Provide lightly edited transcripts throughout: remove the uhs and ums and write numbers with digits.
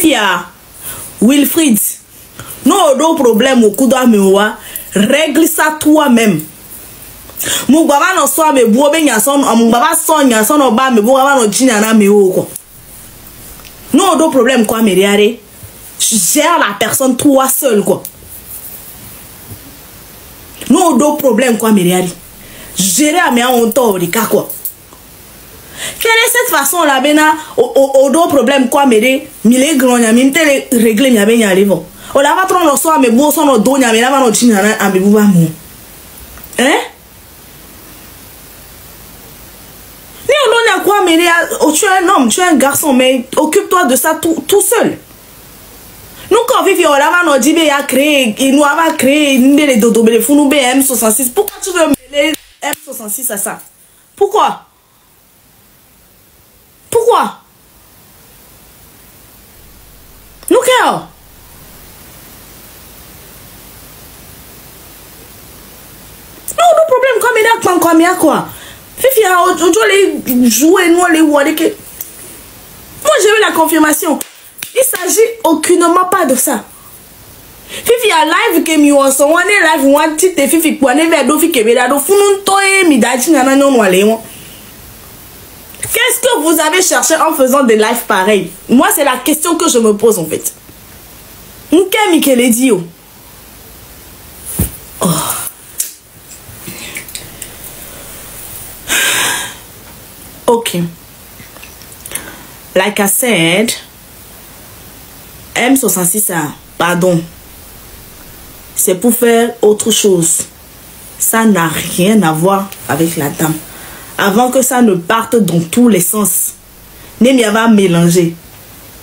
Fia Wilfried, non, non problème au coup d'âme, règle ça toi-même. Mon baba no so me buo be nyason mon baba so nyason oba me buo baba no jina na me o ko. Non, no problème quoi me riare. Gère la personne toi seul quoi. Non, no problème quoi me riare. Gérer à mes honto de quoi. Quelle est cette façon là bena au do problème quoi me re mille grand nya mi tele régler nya be nya levo. O la va trop no so me buo so no do nya me na no jina na ambe buba mu. Hein? Quoi, mais tu es un homme, tu es un garçon, mais occupe-toi de ça tout seul. Nous, quand on là, on dit, il a créé, il nous a créé, les dodo, les fous, nous, M66. Pourquoi tu veux mêler M66 à ça? Pourquoi? Pourquoi? Nous, qu'est-ce? Non, le problème, comme il y a quoi? Fifi a aujourd'hui jouer nous les voir que moi j'ai eu la confirmation. Il s'agit aucunement pas de ça. Fifi a live que mi on so one live one tite Fifi kwa ne ve do fi ke be da do funu to e mi daji na nyon wale won. Qu'est-ce que vous avez cherché en faisant des lives pareils? Moi c'est la question que je me pose en fait. Nke mi ke le di yo. Oh. Okay. Like I said, M66, pardon, c'est pour faire autre chose. Ça n'a rien à voir avec la dame. Avant que ça ne parte dans tous les sens, ne va mélanger.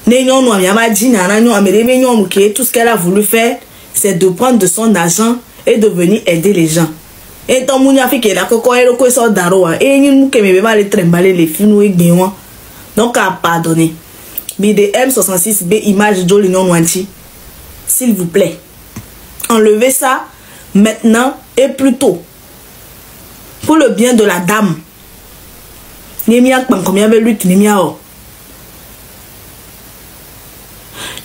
Tout ce qu'elle a voulu faire, c'est de prendre de son argent et de venir aider les gens. Et ton mounia fait que la coco est le so daroa et nous que me va les tremballer les films et bien donc à pardonner. BD M66 B image joli non wanti. S'il vous plaît, enlevez ça maintenant et plus tôt pour le bien de la dame. Nemia pan combien de lutte nemia o.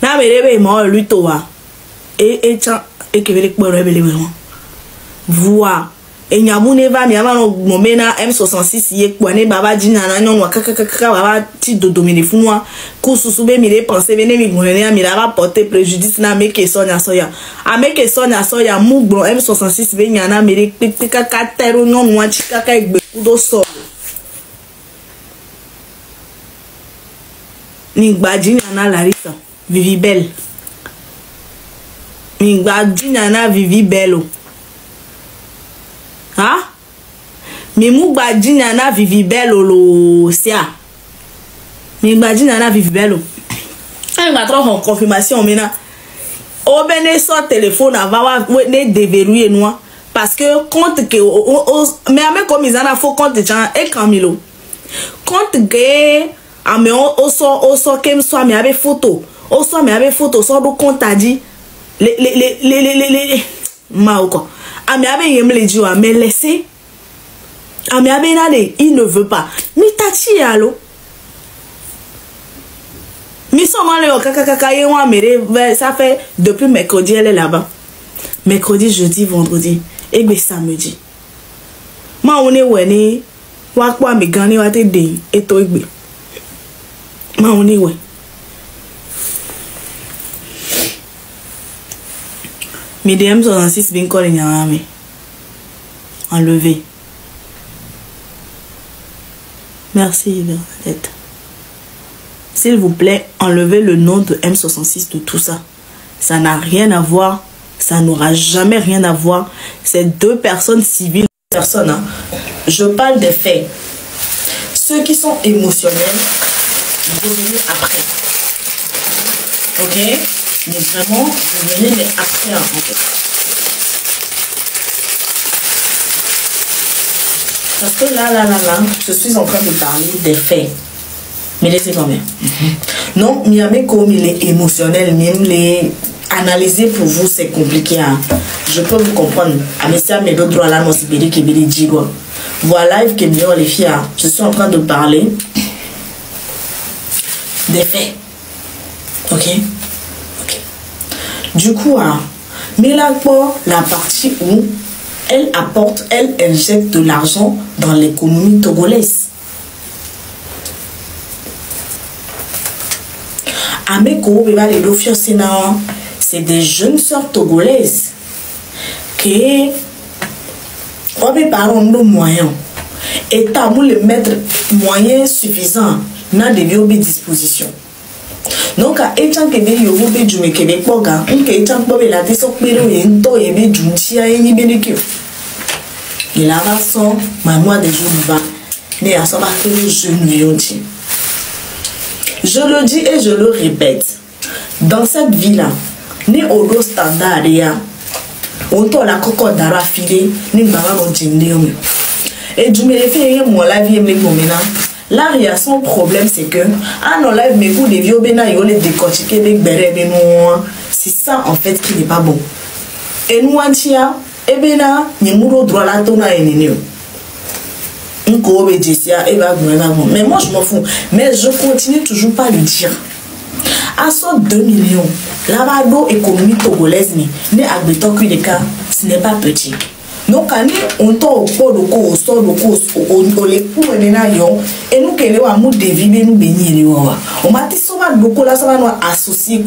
Na me rebe mo lutte wa et chan et que veut le rebelle vraiment. Voir et nyamune va mi ama no momena M66 ye kwane baba dina na nyon wakakaka baba ti do domine funwa ko susube mi le penser bene mi gonene mi la va porter préjudice na meke sonya soya a meke sonya soya mu gbon M66 be nyana mi le pika katero nyon wa chikaka egbe kudo so ni gba dina na Larissa Vivi Belle ni gba dina na Vivi Bello. Ah, mais mou badina na Vivi Bello lo sia. Mais badina na Vivi Bello. Elle m'a trop en confirmation maintenant. Au bene so téléphone va ne déverrouiller nous parce que compte que mais comme ils en a faux compte gens et Camilo. Compte que a me o so kem so me avec photo. O so me avec photo so do compte a dit les ma ou quoi. Mais laissez. Il ne veut pas. Mais tachi allo. Mais ça fait depuis mercredi, elle est là-bas. Mercredi, jeudi, vendredi. Et bien samedi. Ma on est ouais. Wakwa me gani wa te de. Et toi igbe. Ma on est ouais. Mais DM66 bien collé nyame. Enlevé. Merci Bernadette. S'il vous plaît, enlevez le nom de M66 de tout ça. Ça n'a rien à voir. Ça n'aura jamais rien à voir. C'est deux personnes civiles. Personnes, hein. Je parle des faits. Ceux qui sont émotionnels, revenez après. Ok? Mais vraiment, je venais après en fait. Parce que là, je suis en train de parler des faits. Mais laissez quand même. Non, mais comme il est émotionnel, même les analyser pour vous, c'est compliqué. Hein. Je peux vous comprendre. Mais d'autres droits là, voilà, les filles, je suis en train de parler des faits. Ok. Du coup, mais là, pour la partie où elle apporte, elle injecte de l'argent dans l'économie togolaise. C'est des jeunes sœurs togolaises qui ont des parents de moyens. Et t'as voulu mettre moyens suffisants dans des dispositions. Donc, à étant que des yogo be du Québec, poga, on que étant que la descente pero et un to et be du tia et ni bénéfique. Il a son manoir des jours de vin, mais à son marqué le jeune. Je le dis et je le répète. Dans cette vie-là, ni au dos standard, on t'a la cocotte d'ara filée, ni maman au dîner. Et du me fais moi la vie avec mon ménage. Là, il y a son problème, c'est que, on enlève mes goûts des vieux bénins, ils ont les décortiqués avec bérets, c'est ça en fait qui n'est pas bon. Et nous, antia, et bénin, ni mouro droit la tona et nénéo. Mais moi, je m'en fous. Mais je continue toujours pas à le dire. À son 2 millions, la barbe économique togolaise, n'est à béton que les cas, ce n'est pas petit. Donc, on t'a au port de co, au sort de co, au les coups et nous qui avons des vies, nous bénir. On m'a dit souvent beaucoup là, ça va nous associer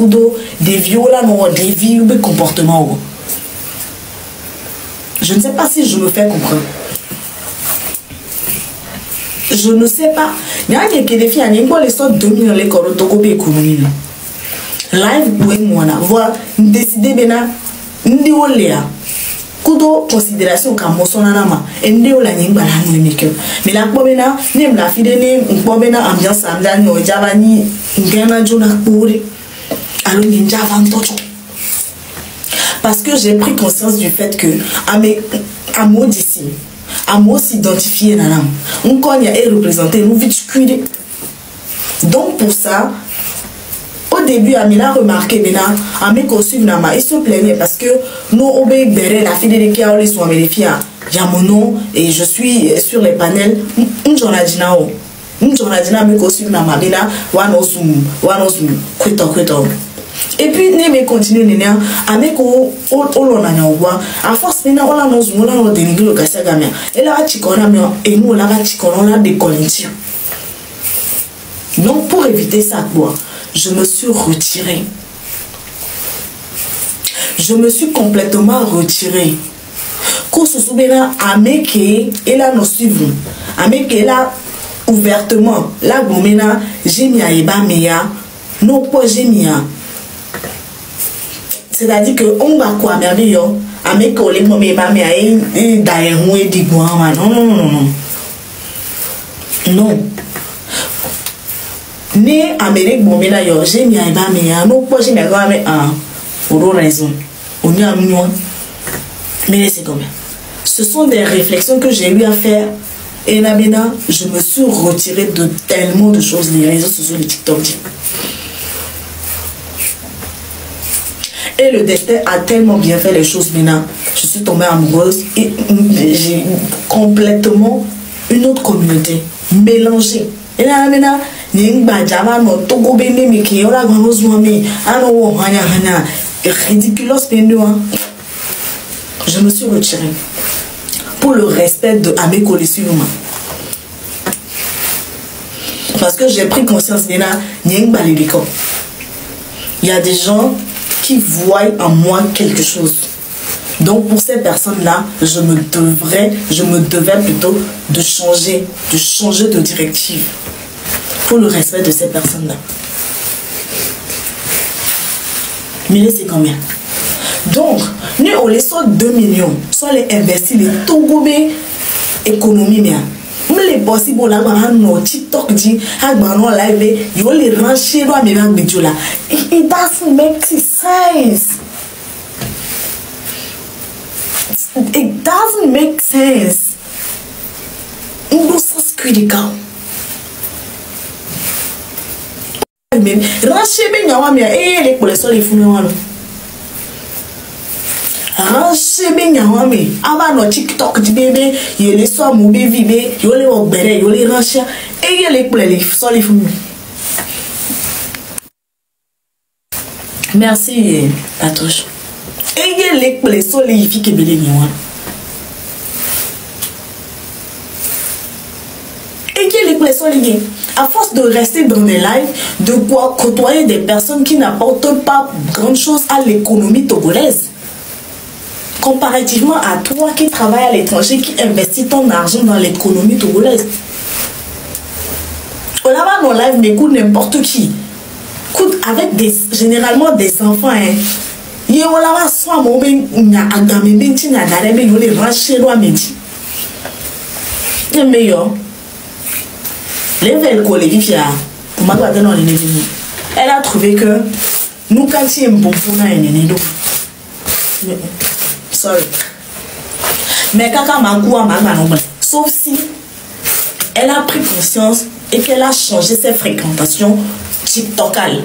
des viols, des vies ou des comportements. Je ne sais pas si je me fais comprendre. Je ne sais pas. Il y a des filles, il y a des sortes de 2 millions de corps de économie. Live, oui, moi, voilà, décider, bena, ndioléa. Kudo considération comme mon sonanama et ndéo la nyimba la numike mais la pobena nem la fide ne pobena ambiance amdani o javani ngena jona pourri alors ninja vantocho parce que j'ai pris conscience du fait que à moi d'ici à moi s'identifier dans l'âme on connaît et représenter nous vite cuire donc pour ça au début, Amina a remarqué, il se plaignait parce que nous, la fille de Kia, sont les filles, il y a mon nom et je suis sur les panels. Et puis, nous continuons avec à force, nous avons dénigré le Kassagamia. Et là, et nous, là, on a des collections. Donc, pour éviter ça, je me suis retirée. Je me suis complètement retirée. Quand ce souverain a méqué, et là nous suivons. A méqué là ouvertement. Là, bon, j'ai mis à Eba Meya. Non, pas j'ai mis à. C'est-à-dire que on va quoi, merveilleux. A méqué, on les mots Eba Meya et d'ailleurs, on est dit, non, non, non, non, non. Non. Né Amérique bon là yo j'ai mis à Eba Meya non pas j'ai mis à pour raison on y a mignon mais c'est combien ce sont des réflexions que j'ai eu à faire et Nabina je me suis retirée de tellement de choses les réseaux sociaux les TikTok et le destin a tellement bien fait les choses maintenant je suis tombée amoureuse et j'ai complètement une autre communauté mélangée. Et là, maintenant, je me suis retirée pour le respect de mes collègues. Parce que j'ai pris conscience il y a des gens qui voient en moi quelque chose. Donc pour ces personnes-là, je me devais plutôt de changer de directive pour le respect de ces personnes-là. Mais c'est combien? Donc, nous on les sort 2 millions, soit les investir les Togobé économie mais les possibles là on TikTok dit on live yo les rancher là mais vidéo là it doesn't make sense. It doesn't make sense. On doit s'ascurir. Mais ranger bien yawa mais les pour les sols les fumeurs. Ranger bien yawa mais avant no TikTok dit bébé il les soins mon bébé il les obérer il les ranger et les pour les sols les fumeurs. Merci, Patouche. Et les soléifiques qui belé moi. Et les soléifiques. À force de rester dans des lives, de quoi côtoyer des personnes qui n'apportent pas grand chose à l'économie togolaise. Comparativement à toi qui travaille à l'étranger, qui investit ton argent dans l'économie togolaise. On a dans live, mais écoute n'importe qui. Écoute avec généralement des enfants. Hein. Il y a soit mon ben a gamé ben tina garé ben les racher loin midi. Le meilleur. Les belles collègues pour ma dans les neveux. Elle a trouvé que nous quand c'est un bon pour na ene sorry. Mais kaka magua maman sauf si elle a pris conscience et qu'elle a changé ses fréquentations TikTokales.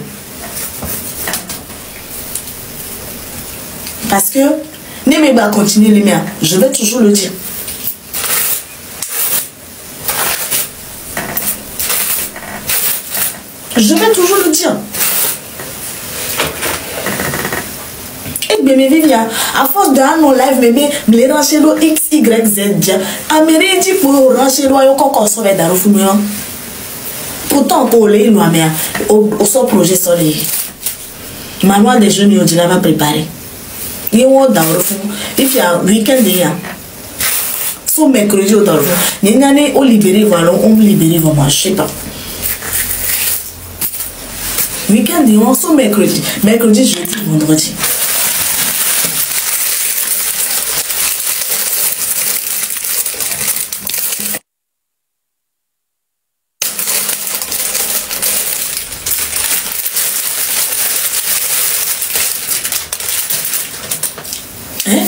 Parce que Némé va continuer les miens, je vais toujours le dire. Je vais toujours le dire. Et bien, Vivian, à force de un live, bébé, les ranchero X, Y, Z, Amérique dit pour ranchero, y'a encore sauvé d'Arofumio. Pourtant, pour les lois, mais au son projet soleil. Maman des jeunes, il va préparer. Il y a un d'Arofumio. Et puis, un week-end, il y a. Son mercredi au Darfur. Il y a un année, on libéré, voilà, on libéré, vraiment, je sais pas. Week-end, ils sont mercredi. Mercredi, jeudi, vendredi. Hein?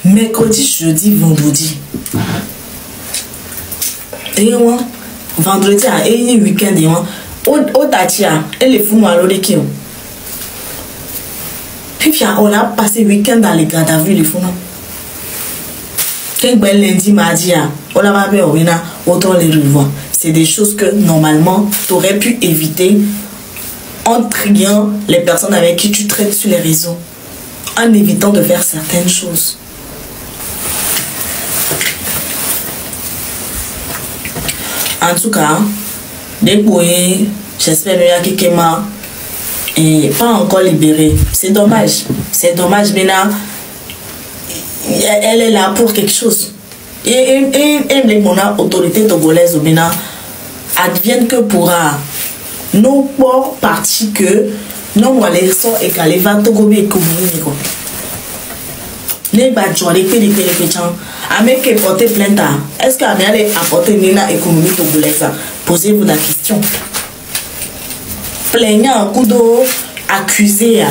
Mercredi, jeudi, vendredi. Et moi, vendredi, et week-end, et moi. Au Tatia, elle est fou, alors les qui ont. Puis on a passé le week-end dans les gardes à vue, les fous. Quand lundi, mardi, on a pas peur, autant les revoir. C'est des choses que normalement, tu aurais pu éviter en triant les personnes avec qui tu traites sur les réseaux, en évitant de faire certaines choses. En tout cas, dépouillé, j'espère bien que Kema est pas encore libérée. C'est dommage. C'est dommage, mais là, elle est là pour quelque chose. Et mon autorité togolaise, maintenant, advienne que pourra. Nous, pour partie que, nous, les sont égalés, va Togobé et Koumou. Les badjouans, les pédicans, avec qui porter plainte, est-ce qu'elle allait apporter Nina économie togolaise? Posez-vous la question. Plaignant un coup d'eau, accusé.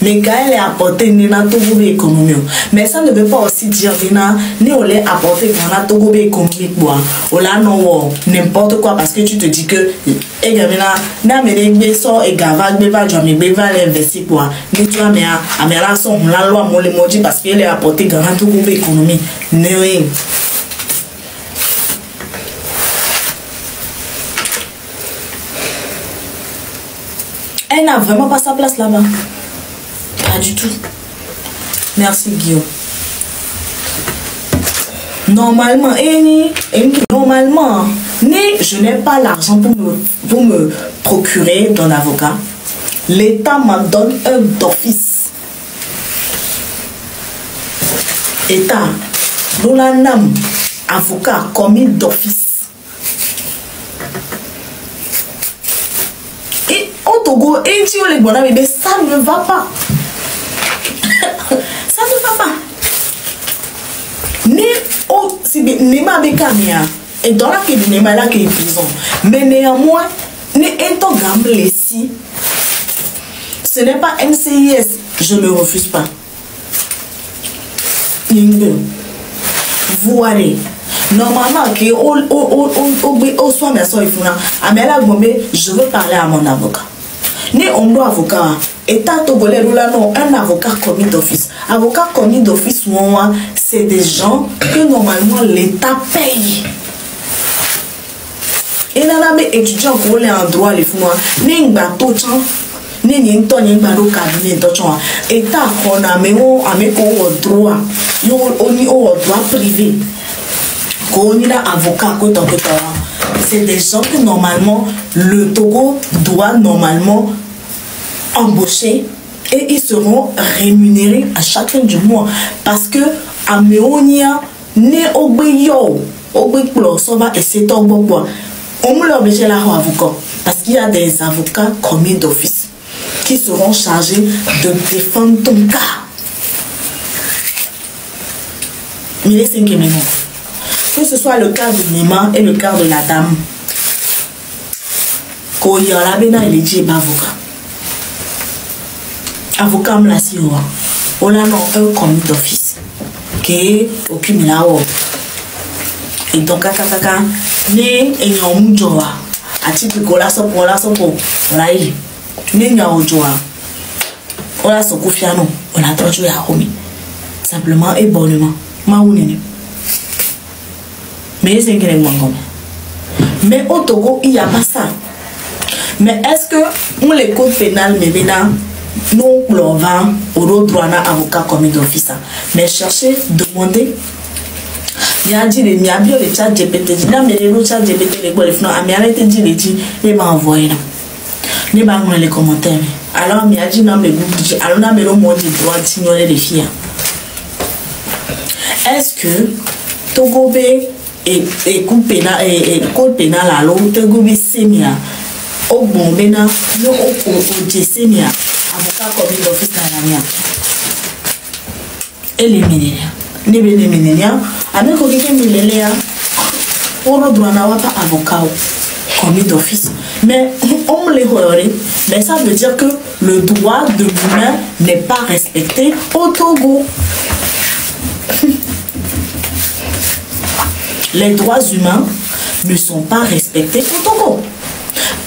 Mais quand elle est apportée Nina Togobé économie. Mais ça ne veut pas aussi dire Nina, ni on l'a apporté Nina Togobé économique. Ou là, non, n'importe quoi, parce que tu te dis que, et gamina, n'a mais so et gavag, mais va jamais, mais va l'investir quoi. Ni tu as mais à mes rassons, la loi, mon le maudit, parce qu'elle est apportée Nina Togobé économie. Non. Elle n'a vraiment pas sa place là-bas. Pas du tout. Merci Guillaume. Normalement, normalement, je n'ai pas l'argent pour me procurer d'un avocat. L'État me donne un d'office. État, l'OLANAM, avocat, commis d'office. Et au Togo, et tu les bonhommes, mais ça ne va pas. Ça ne va pas. Nema Bekamia et dans la qui est Nema là qui est prison. Mais néanmoins, ne étant gamblé si ce n'est pas NCIS, je ne refuse pas. Vous allez. Normalement, je veux parler à mon avocat. Ni on doit avocat. État togolais, non, un avocat commis d'office. Avocat commis d'office, c'est des gens que normalement l'État paye. Et là, les étudiants qui ont un droit, les fous, ni un bateau, ni ni ni to ni gba do cabinet to chon eta ko na me o ame ko o droit yo oni o droit privé ko ni la avocat ko to c'est des gens que normalement le Togo doit normalement embaucher et ils seront rémunérés à chacun du mois parce que ameonia ne obeyo obeklo soba et c'est ton bobo on me l'oblige là avocat parce qu'il y a des avocats commis d'office qui seront chargés de défendre ton cas. Mais les 5 minutes. Que ce soit le cas de Nima et le cas de la dame. Quand il y a la bena, il est dit avocat. Avocat me l'a si on a un commis d'office qui occupe la haut. Et donc, kaka, ne ayant moujoa. A titre que la sopo, raï. Ne nya ojoa. On a son confiance, on a toujours à homi. Simplement et bonnement. Maounene. Mais c'est que les mangom. Mais au Togo, il n'y a pas ça. Mais est-ce que on les codes pénal, mais maintenant, nous, l'on va au droit à avocat commis d'office. Mais chercher, demander. Il y a dit les miabios, les chats GPT, mais les chats GPT, les bois, les fnons, mais arrêtez de dire les dit, les m'a envoyé. Les m'a les commentaires. Alors, il y a dit non, mais vous, alors, on a mis le mot du droit d'ignorer les filles. Est-ce que Togobé et coup pénal et code pénal à l'eau, Togobé sémia, au bon bénin, non au sémia, avocat commis d'office dans la mienne. Et les millénaires. Les millénaires, avec aucun millénaire, on ne doit pas avocat commis d'office. Mais on les regarde, mais ça veut dire que le droit de l'humain n'est pas respecté au Togo. Les droits humains ne sont pas respectés au Togo.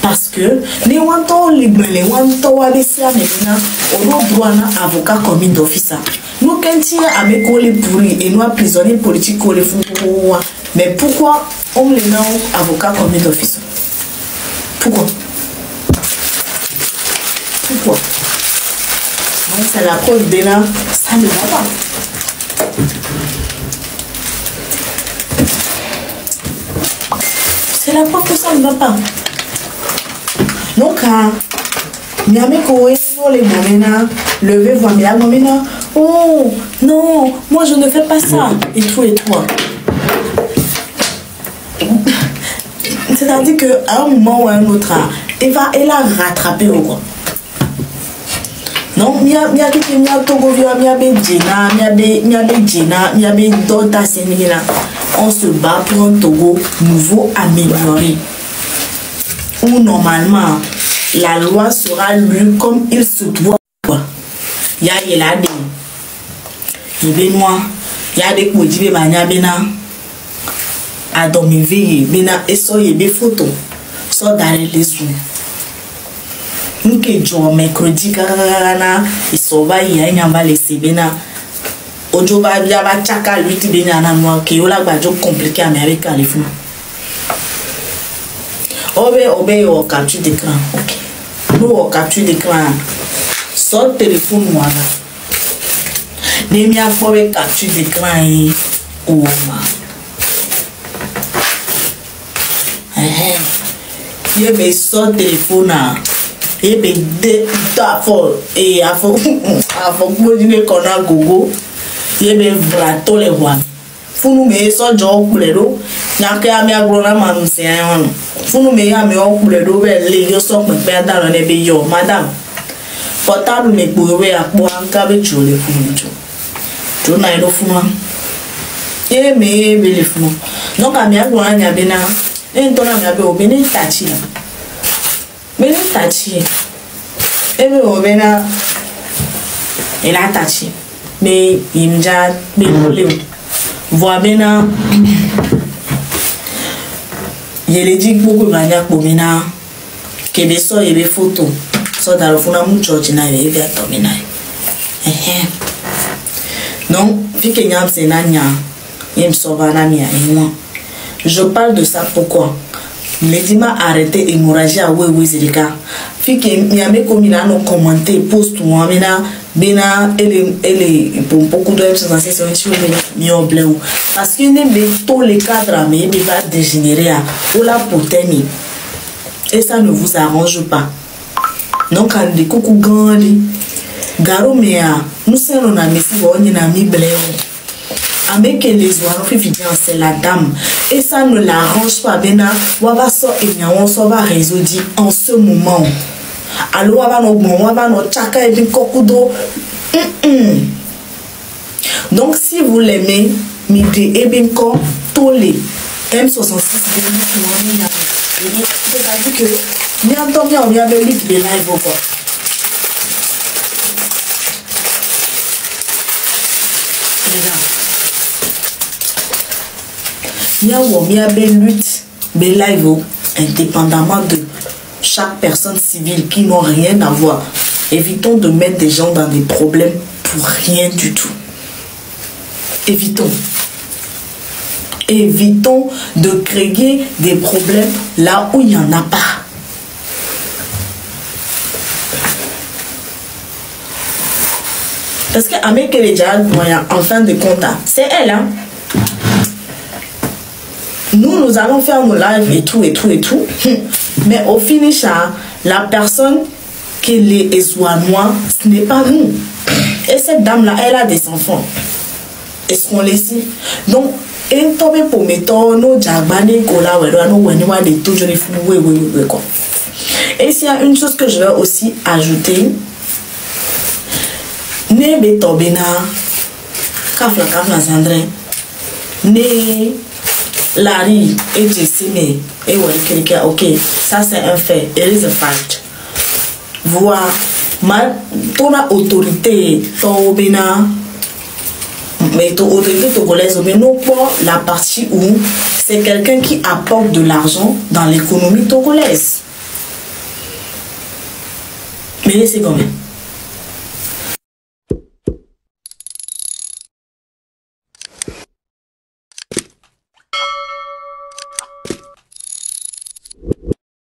Parce que les wantons libres, les wantons alessia maintenant, on a droit à avocat commis d'office. Nous, quand il y a avec les pourris et nous, prisonniers politiques, les fous, mais pourquoi on les nomme avocat commis d'office? Pourquoi? Pourquoi? C'est la preuve de là, ça ne va pas. C'est la preuve que ça ne va pas. Donc, levez voir oh non, moi je ne fais pas ça. Et tout et toi. C'est-à-dire qu'à un moment ou à un autre, elle a rattrapé au quoi. Non, on se bat pour un Togo nouveau amélioré. Où normalement la loi sera lue comme il se doit. Il y a des Benoît, il y a des Koudjibé Banyabena, à Domiveye, Bena, et ça, il y a des photos, ça dans les zooms. Nous qui jouons mercredi, ils sont là, il y a un laissé Bena. Ojoba, il y a un chaka, lui, qui est un noir, qui est là, compliqué avec les flous. Obé au capture d'écran. Ok. Nous au capture d'écran. Sort téléphone moi là. N'aimez pas le capture d'écran et ou il y a des sort téléphone là. Il y a des affaires et affaires pour dire qu'on a gogo. Il y a des vratos les rois. Faut nous mettre ça job pour les dos. N'a qu'à me aglomer mon séant. Faut nous mettre à me pour les dos. Les yeux sont me perdant dans les billes. Madame, portable me courir à quoi un câble sur les fous. Tu n'as pas fou. Et mais les fous. Donc à me aglomer à bien. Et toi à me aglomer bien tachi. Bien tachi. Et me obéna. Et la tachi. Mais il me jette bien. Vois bien, il dit beaucoup de manières pour mina que des soeurs et des photos sont dans le fond de mon church na et bien tomina. Non, vu que nyam c'est nanya, il me sauve un ami et moi. Je parle de ça pourquoi? Ledima arrêté hémorragie à oui c'est le cas. Fi que miame comme il a non commenté post ou amena bena elle pour beaucoup de choses dans ces solutions mi obleu parce que ne be tous les cadres mais il va dégénérer ou la poteni et ça ne vous arrange pas. Donc quand des coucou gandi garo mea nous sommes on a mis on a mis bleu. Avec les oiseaux c'est la dame et ça ne l'arrange pas bena wava so enyawo so va résoudre en ce moment alors wava no chaka et kokudo donc si vous l'aimez midi et binko tolé M66 c'est-à-dire que bientôt on vient de lire les live quoi. Il y a des luttes, des lives indépendamment de chaque personne civile qui n'ont rien à voir. Évitons de mettre des gens dans des problèmes pour rien du tout. Évitons. Évitons de créer des problèmes là où il n'y en a pas. Parce qu'avec les gens, en fin de compte, c'est elle, hein. Nous allons faire nos lives et tout. Mais au finish, la personne qui les ésoignoie, ce n'est pas nous. Et cette dame-là, elle a des enfants. Est-ce qu'on les sait? Donc, et s'il y a une chose que je vais aussi ajouter, ne tobena kafla Sandrine ne Larry et Jessime et quelqu'un, ok, ça c'est un fait, it is a fact. Voir ton autorité tobena mais ton autorité togolaise mais non pas la partie où c'est quelqu'un qui apporte de l'argent dans l'économie togolaise. Mais c'est combien?